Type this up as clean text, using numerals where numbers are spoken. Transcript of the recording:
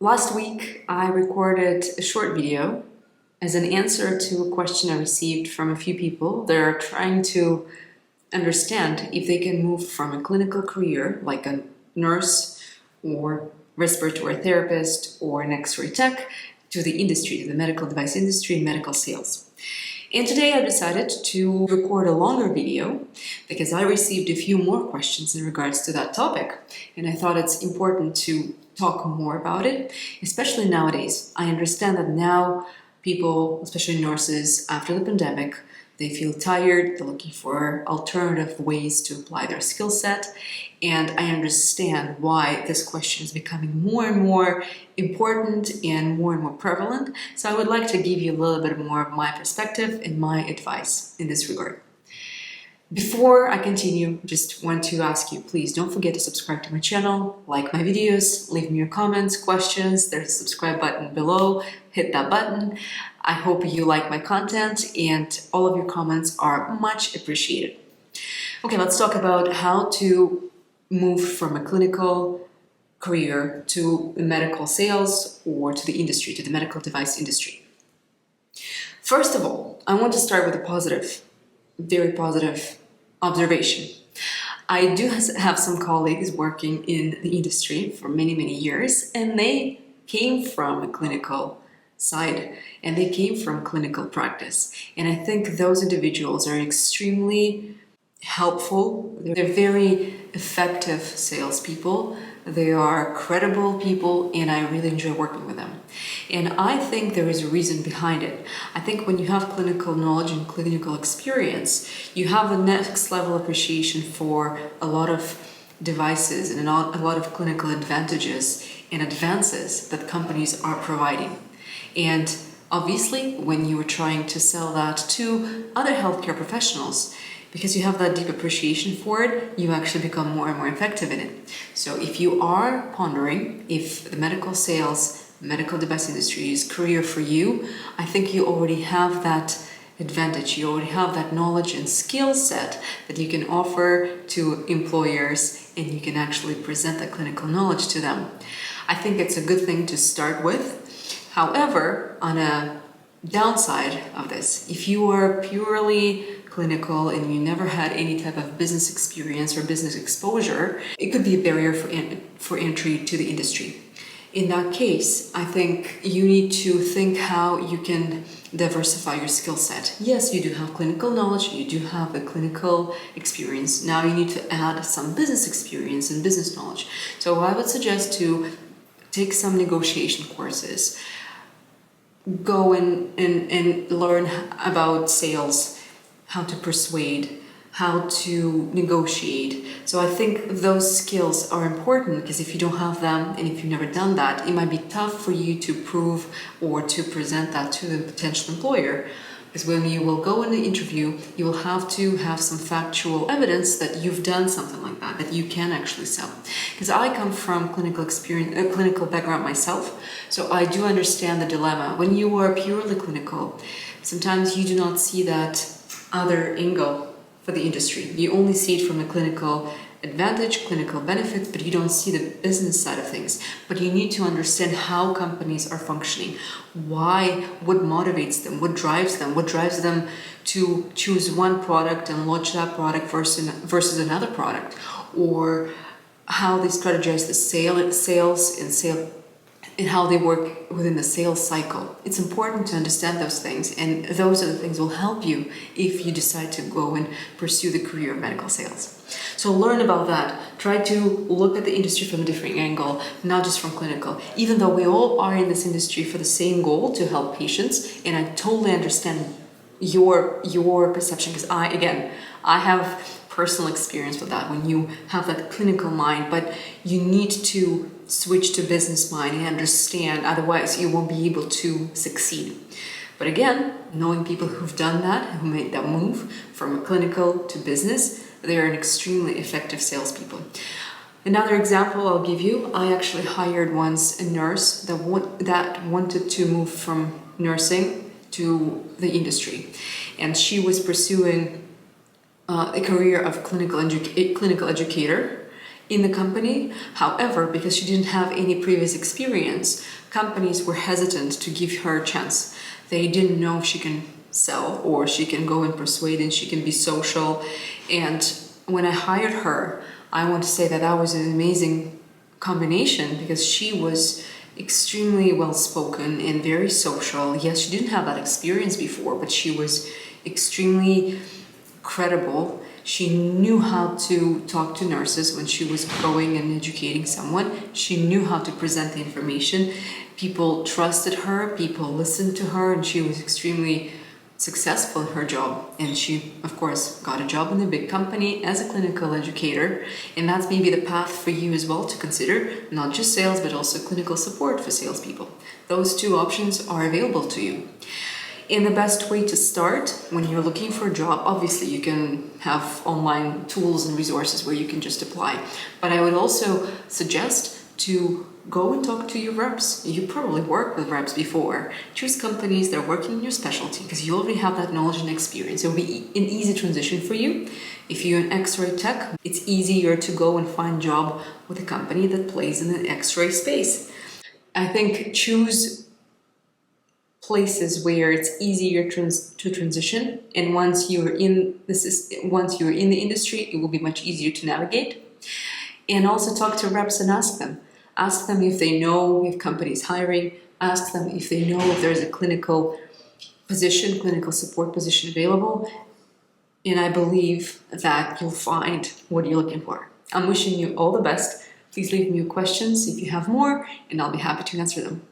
Last week, I recorded a short video as an answer to a question I received from a few people that are trying to understand if they can move from a clinical career like a nurse or respiratory therapist or an X-ray tech to the industry, to the medical device industry and medical sales. And today I decided to record a longer video because I received a few more questions in regards to that topic, and I thought it's important to talk more about it, especially nowadays. I understand that now people, especially nurses, after the pandemic, they feel tired, they're looking for alternative ways to apply their skill set, and I understand why this question is becoming more and more important and more prevalent. So I would like to give you a little bit more of my perspective and my advice in this regard. Before I continue, just want to ask you, please don't forget to subscribe to my channel, like my videos, leave me your comments, questions. There's a subscribe button below. Hit that button. I hope you like my content and all of your comments are much appreciated. Okay, let's talk about how to move from a clinical career to medical sales or to the industry, to the medical device industry. First of all, I want to start with a positive, very positive observation. I do have some colleagues working in the industry for many years, and they came from a clinical side and they came from clinical practice. And I think those individuals are extremely helpful. They're very effective salespeople. They are credible people, and I really enjoy working with them. And I think there is a reason behind it. I think when you have clinical knowledge and clinical experience, you have a next level appreciation for a lot of devices and a lot of clinical advantages and advances that companies are providing. And obviously, when you are trying to sell that to other healthcare professionals, because you have that deep appreciation for it, you actually become more and more effective in it. So if you are pondering if the medical sales, medical device industry is career for you, I think you already have that advantage. You already have that knowledge and skill set that you can offer to employers, and you can actually present that clinical knowledge to them. I think it's a good thing to start with. However, on a downside of this, if you are purely clinical and you never had any type of business experience or business exposure, it could be a barrier for entry to the industry. In that case, I think you need to think how you can diversify your skill set. Yes, you do have clinical knowledge, you do have the clinical experience. Now you need to add some business experience and business knowledge. So I would suggest to take some negotiation courses, go and learn about sales, how to persuade, how to negotiate. So I think those skills are important, because if you don't have them and if you've never done that, it might be tough for you to prove or to present that to the potential employer. Because when you will go in the interview, you will have to have some factual evidence that you've done something like that, that you can actually sell. Because I come from clinical experience, clinical background myself, so I do understand the dilemma. When you are purely clinical, sometimes you do not see that other angle for the industry. You only see it from a clinical advantage, clinical benefit, but you don't see the business side of things. But you need to understand how companies are functioning, why, what motivates them, what drives them to choose one product and launch that product versus another product, or how they strategize the sales and how they work within the sales cycle. It's important to understand those things, and those are the things will help you if you decide to go and pursue the career of medical sales. So learn about that. Try to look at the industry from a different angle, not just from clinical. Even though we all are in this industry for the same goal, to help patients, and I totally understand your perception, because I have personal experience with that. When you have that clinical mind, but you need to switch to business mind and understand, otherwise you won't be able to succeed. But again, knowing people who've done that, who made that move from clinical to business, they are an extremely effective salespeople. Another example I'll give you, I actually hired once a nurse that wanted to move from nursing to the industry, and she was pursuing a career of clinical educator, in the company. However, because she didn't have any previous experience, companies were hesitant to give her a chance. They didn't know if she can sell or she can go and persuade and she can be social. And when I hired her, I want to say that that was an amazing combination because she was extremely well-spoken and very social. Yes, she didn't have that experience before, but she was extremely credible. She knew how to talk to nurses when she was going and educating someone. She knew how to present the information. People trusted her, people listened to her, and she was extremely successful in her job. And she, of course, got a job in a big company as a clinical educator. And that's maybe the path for you as well to consider, not just sales, but also clinical support for salespeople. Those two options are available to you. And the best way to start when you're looking for a job, obviously you can have online tools and resources where you can just apply. But I would also suggest to go and talk to your reps. You probably worked with reps before. Choose companies that are working in your specialty because you already have that knowledge and experience. It will be an easy transition for you. If you're an X-ray tech, it's easier to go and find a job with a company that plays in the X-ray space. I think choose places where it's easier to transition, and once you're in the industry, it will be much easier to navigate. And also talk to reps and ask them if they know if companies hiring, ask them if they know if there's a clinical support position available, and I believe that you'll find what you're looking for. I'm wishing you all the best. Please leave me your questions if you have more, and I'll be happy to answer them.